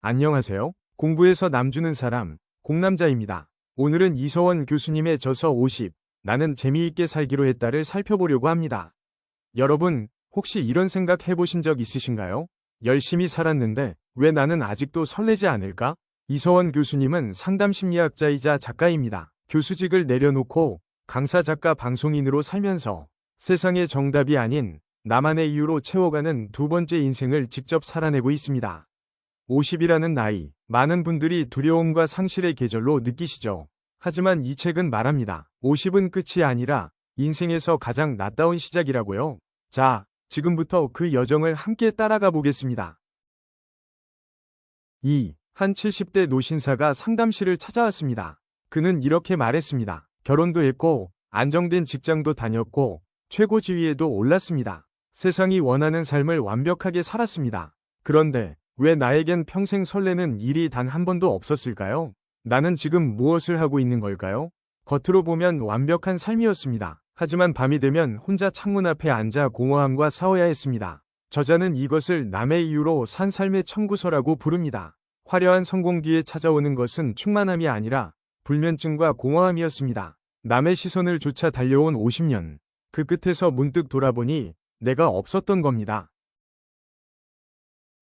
안녕하세요. 공부에서 남 주는 사람, 공남자입니다. 오늘은 이서원 교수님의 저서 50, 나는 재미있게 살기로 했다를 살펴보려고 합니다. 여러분, 혹시 이런 생각 해보신 적 있으신가요? 열심히 살았는데 왜 나는 아직도 설레지 않을까? 이서원 교수님은 상담심리학자이자 작가입니다. 교수직을 내려놓고 강사 작가 방송인으로 살면서 세상의 정답이 아닌 나만의 이유로 채워가는 두 번째 인생을 직접 살아내고 있습니다. 50이라는 나이, 많은 분들이 두려움과 상실의 계절로 느끼시죠. 하지만 이 책은 말합니다. 50은 끝이 아니라 인생에서 가장 낫다운 시작이라고요. 자, 지금부터 그 여정을 함께 따라가 보겠습니다. 한 70대 노신사가 상담실을 찾아왔습니다. 그는 이렇게 말했습니다. 결혼도 했고, 안정된 직장도 다녔고, 최고 지위에도 올랐습니다. 세상이 원하는 삶을 완벽하게 살았습니다. 그런데 왜 나에겐 평생 설레는 일이 단 한 번도 없었을까요? 나는 지금 무엇을 하고 있는 걸까요? 겉으로 보면 완벽한 삶이었습니다. 하지만 밤이 되면 혼자 창문 앞에 앉아 공허함과 싸워야 했습니다. 저자는 이것을 남의 이유로 산 삶의 청구서라고 부릅니다. 화려한 성공 뒤에 찾아오는 것은 충만함이 아니라 불면증과 공허함이었습니다. 남의 시선을 쫓아 달려온 50년. 그 끝에서 문득 돌아보니 내가 없었던 겁니다.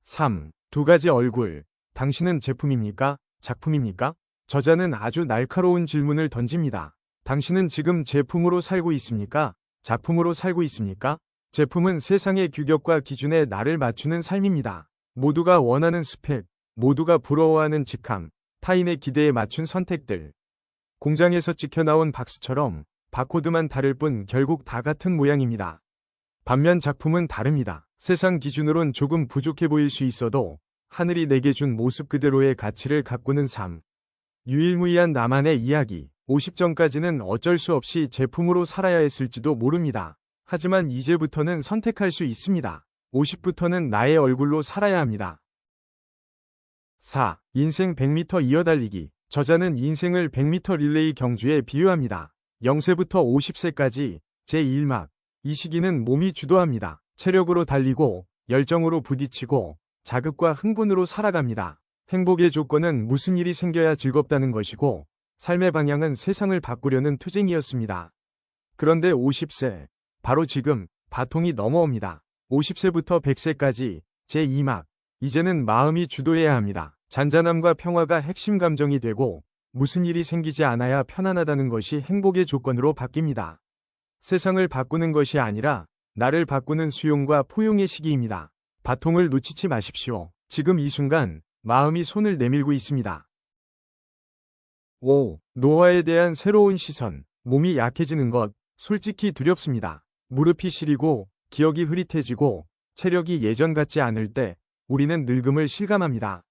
3. 두 가지 얼굴. 당신은 제품입니까? 작품입니까? 저자는 아주 날카로운 질문을 던집니다. 당신은 지금 제품으로 살고 있습니까? 작품으로 살고 있습니까? 제품은 세상의 규격과 기준에 나를 맞추는 삶입니다. 모두가 원하는 스펙, 모두가 부러워하는 직함, 타인의 기대에 맞춘 선택들. 공장에서 찍혀나온 박스처럼 바코드만 다를 뿐 결국 다 같은 모양입니다. 반면 작품은 다릅니다. 세상 기준으론 조금 부족해 보일 수 있어도 하늘이 내게 준 모습 그대로의 가치를 가꾸는 삶. 유일무이한 나만의 이야기. 50전까지는 어쩔 수 없이 제품으로 살아야 했을지도 모릅니다. 하지만 이제부터는 선택할 수 있습니다. 50부터는 나의 얼굴로 살아야 합니다. 4. 인생 100m 이어달리기. 저자는 인생을 100m 릴레이 경주에 비유합니다. 0세부터 50세까지 제1막. 이 시기는 몸이 주도합니다. 체력으로 달리고 열정으로 부딪히고 자극과 흥분으로 살아갑니다. 행복의 조건은 무슨 일이 생겨야 즐겁다는 것이고 삶의 방향은 세상을 바꾸려는 투쟁이었습니다. 그런데 50세, 바로 지금 바통이 넘어옵니다. 50세부터 100세까지 제2막. 이제는 마음이 주도해야 합니다. 잔잔함과 평화가 핵심 감정이 되고 무슨 일이 생기지 않아야 편안하다는 것이 행복의 조건으로 바뀝니다. 세상을 바꾸는 것이 아니라 나를 바꾸는 수용과 포용의 시기입니다. 바통을 놓치지 마십시오. 지금 이 순간 마음이 손을 내밀고 있습니다. 5. 노화에 대한 새로운 시선. 몸이 약해지는 것, 솔직히 두렵습니다. 무릎이 시리고 기억이 흐릿해지고 체력이 예전 같지 않을 때 우리는 늙음을 실감합니다.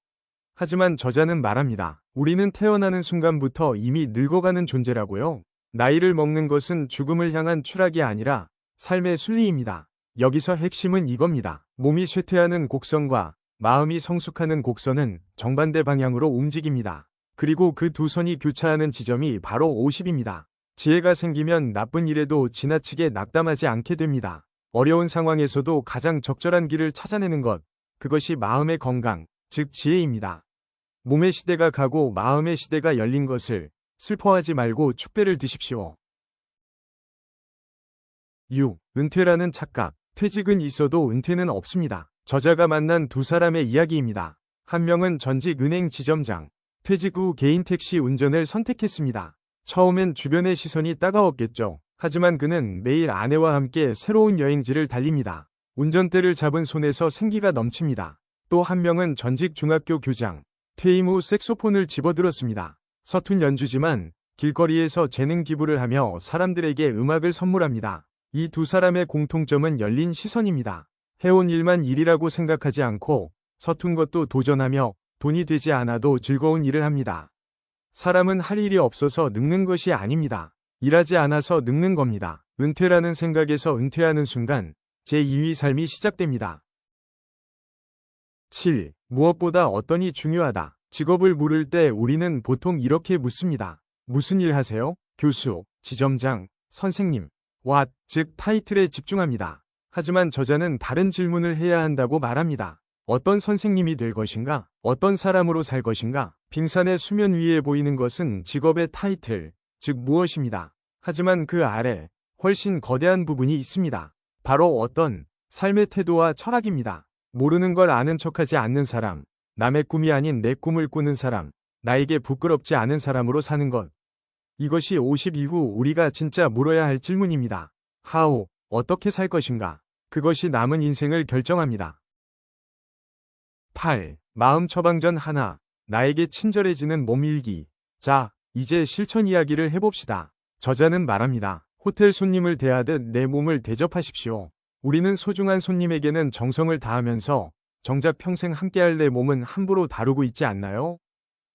하지만 저자는 말합니다. 우리는 태어나는 순간부터 이미 늙어가는 존재라고요. 나이를 먹는 것은 죽음을 향한 추락이 아니라 삶의 순리입니다. 여기서 핵심은 이겁니다. 몸이 쇠퇴하는 곡선과 마음이 성숙하는 곡선은 정반대 방향으로 움직입니다. 그리고 그 두 선이 교차하는 지점이 바로 50입니다. 지혜가 생기면 나쁜 일에도 지나치게 낙담하지 않게 됩니다. 어려운 상황에서도 가장 적절한 길을 찾아내는 것, 그것이 마음의 건강, 즉 지혜입니다. 몸의 시대가 가고 마음의 시대가 열린 것을 슬퍼하지 말고 축배를 드십시오. 6. 은퇴라는 착각. 퇴직은 있어도 은퇴는 없습니다. 저자가 만난 두 사람의 이야기입니다. 한 명은 전직 은행 지점장. 퇴직 후 개인 택시 운전을 선택했습니다. 처음엔 주변의 시선이 따가웠겠죠. 하지만 그는 매일 아내와 함께 새로운 여행지를 달립니다. 운전대를 잡은 손에서 생기가 넘칩니다. 또 한 명은 전직 중학교 교장. 퇴임 후 색소폰을 집어들었습니다. 서툰 연주지만 길거리에서 재능 기부를 하며 사람들에게 음악을 선물합니다. 이 두 사람의 공통점은 열린 시선입니다. 해온 일만 일이라고 생각하지 않고 서툰 것도 도전하며 돈이 되지 않아도 즐거운 일을 합니다. 사람은 할 일이 없어서 늙는 것이 아닙니다. 일하지 않아서 늙는 겁니다. 은퇴라는 생각에서 은퇴하는 순간 제2위 삶이 시작됩니다. 7. 무엇보다 어떤이 중요하다. 직업을 물을 때 우리는 보통 이렇게 묻습니다. 무슨 일 하세요? 교수, 지점장, 선생님. 즉 타이틀에 집중합니다. 하지만 저자는 다른 질문을 해야 한다고 말합니다. 어떤 선생님이 될 것인가? 어떤 사람으로 살 것인가? 빙산의 수면 위에 보이는 것은 직업의 타이틀, 즉 무엇입니다. 하지만 그 아래 훨씬 거대한 부분이 있습니다. 바로 어떤 삶의 태도와 철학입니다. 모르는 걸 아는 척하지 않는 사람, 남의 꿈이 아닌 내 꿈을 꾸는 사람, 나에게 부끄럽지 않은 사람으로 사는 것. 이것이 50 이후 우리가 진짜 물어야 할 질문입니다. How, 어떻게 살 것인가? 그것이 남은 인생을 결정합니다. 8. 마음 처방전 하나. 나에게 친절해지는 몸 일기. 자, 이제 실천 이야기를 해봅시다. 저자는 말합니다. 호텔 손님을 대하듯 내 몸을 대접하십시오. 우리는 소중한 손님에게는 정성을 다하면서 정작 평생 함께할 내 몸은 함부로 다루고 있지 않나요?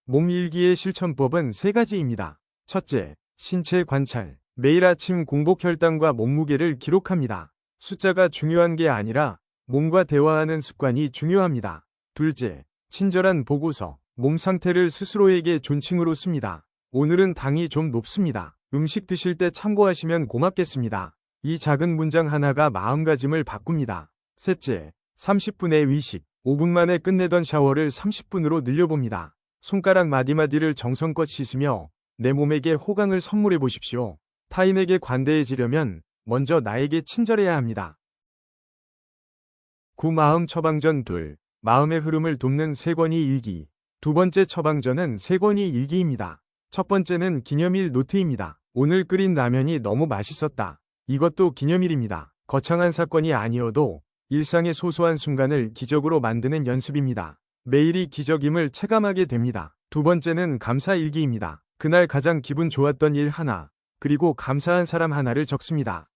몸 일기의 실천법은 3가지입니다. 첫째, 신체 관찰. 매일 아침 공복 혈당과 몸무게를 기록합니다. 숫자가 중요한 게 아니라 몸과 대화하는 습관이 중요합니다. 둘째, 친절한 보고서. 몸 상태를 스스로에게 존칭으로 씁니다. 오늘은 당이 좀 높습니다. 음식 드실 때 참고하시면 고맙겠습니다. 이 작은 문장 하나가 마음가짐을 바꿉니다. 셋째, 30분의 위식. 5분 만에 끝내던 샤워를 30분으로 늘려봅니다. 손가락 마디마디를 정성껏 씻으며 내 몸에게 호강을 선물해 보십시오. 타인에게 관대해지려면 먼저 나에게 친절해야 합니다. 9. 마음 처방전 2. 마음의 흐름을 돕는 세권이 일기. 두 번째 처방전은 세권이 일기입니다. 첫 번째는 기념일 노트입니다. 오늘 끓인 라면이 너무 맛있었다. 이것도 기념일입니다. 거창한 사건이 아니어도 일상의 소소한 순간을 기적으로 만드는 연습입니다. 매일이 기적임을 체감하게 됩니다. 두 번째는 감사 일기입니다. 그날 가장 기분 좋았던 일 하나, 그리고 감사한 사람 하나를 적습니다.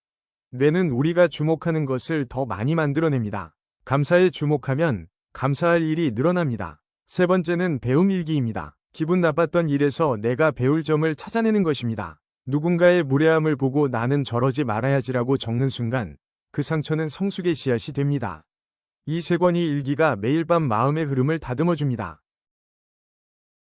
뇌는 우리가 주목하는 것을 더 많이 만들어냅니다. 감사에 주목하면 감사할 일이 늘어납니다. 세 번째는 배움 일기입니다. 기분 나빴던 일에서 내가 배울 점을 찾아내는 것입니다. 누군가의 무례함을 보고 나는 저러지 말아야지라고 적는 순간 그 상처는 성숙의 씨앗이 됩니다. 이 세권이 일기가 매일 밤 마음의 흐름을 다듬어줍니다.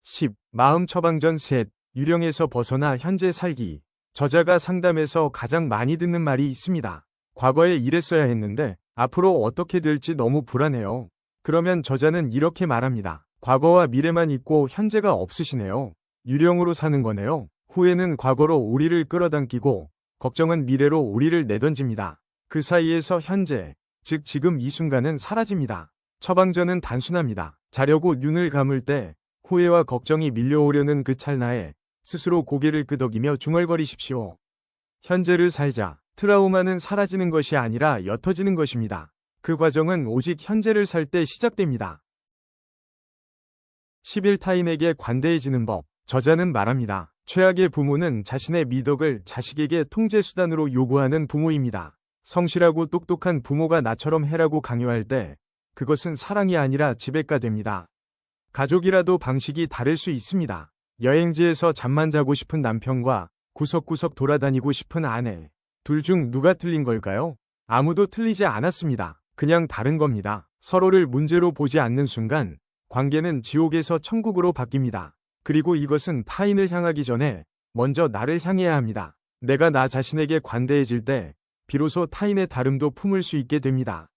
10. 마음 처방전 셋. 유령에서 벗어나 현재 살기. 저자가 상담에서 가장 많이 듣는 말이 있습니다. 과거에 이랬어야 했는데 앞으로 어떻게 될지 너무 불안해요. 그러면 저자는 이렇게 말합니다. 과거와 미래만 있고 현재가 없으시네요. 유령으로 사는 거네요. 후회는 과거로 우리를 끌어당기고 걱정은 미래로 우리를 내던집니다. 그 사이에서 현재, 즉 지금 이 순간은 사라집니다. 처방전은 단순합니다. 자려고 눈을 감을 때 후회와 걱정이 밀려오려는 그 찰나에 스스로 고개를 끄덕이며 중얼거리십시오. 현재를 살자. 트라우마는 사라지는 것이 아니라 옅어지는 것입니다. 그 과정은 오직 현재를 살 때 시작됩니다. 11. 타인에게 관대해지는 법. 저자는 말합니다. 최악의 부모는 자신의 미덕을 자식에게 통제수단으로 요구하는 부모입니다. 성실하고 똑똑한 부모가 나처럼 해라고 강요할 때 그것은 사랑이 아니라 지배가 됩니다. 가족이라도 방식이 다를 수 있습니다. 여행지에서 잠만 자고 싶은 남편과 구석구석 돌아다니고 싶은 아내. 둘 중 누가 틀린 걸까요? 아무도 틀리지 않았습니다. 그냥 다른 겁니다. 서로를 문제로 보지 않는 순간 관계는 지옥에서 천국으로 바뀝니다. 그리고 이것은 타인을 향하기 전에 먼저 나를 향해야 합니다. 내가 나 자신에게 관대해질 때 비로소 타인의 다름도 품을 수 있게 됩니다.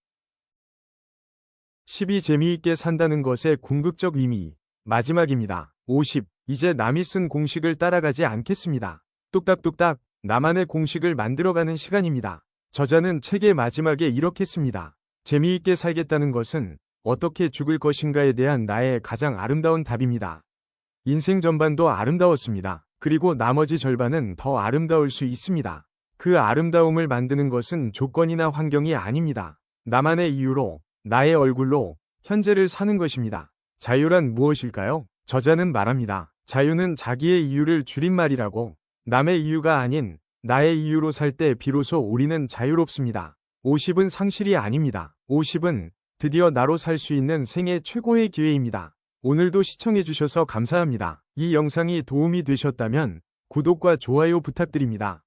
12. 재미있게 산다는 것의 궁극적 의미. 마지막입니다. 50. 이제 남이 쓴 공식을 따라가지 않겠습니다. 뚝딱뚝딱 나만의 공식을 만들어가는 시간입니다. 저자는 책의 마지막에 이렇게 씁니다. 재미있게 살겠다는 것은 어떻게 죽을 것인가에 대한 나의 가장 아름다운 답입니다. 인생 전반도 아름다웠습니다. 그리고 나머지 절반은 더 아름다울 수 있습니다. 그 아름다움을 만드는 것은 조건이나 환경이 아닙니다. 나만의 이유로, 나의 얼굴로 현재를 사는 것입니다. 자유란 무엇일까요? 저자는 말합니다. 자유는 자기의 이유를 줄임말이라고. 남의 이유가 아닌 나의 이유로 살 때 비로소 우리는 자유롭습니다. 50은 상실이 아닙니다. 50은 드디어 나로 살 수 있는 생애 최고의 기회입니다. 오늘도 시청해주셔서 감사합니다. 이 영상이 도움이 되셨다면 구독과 좋아요 부탁드립니다.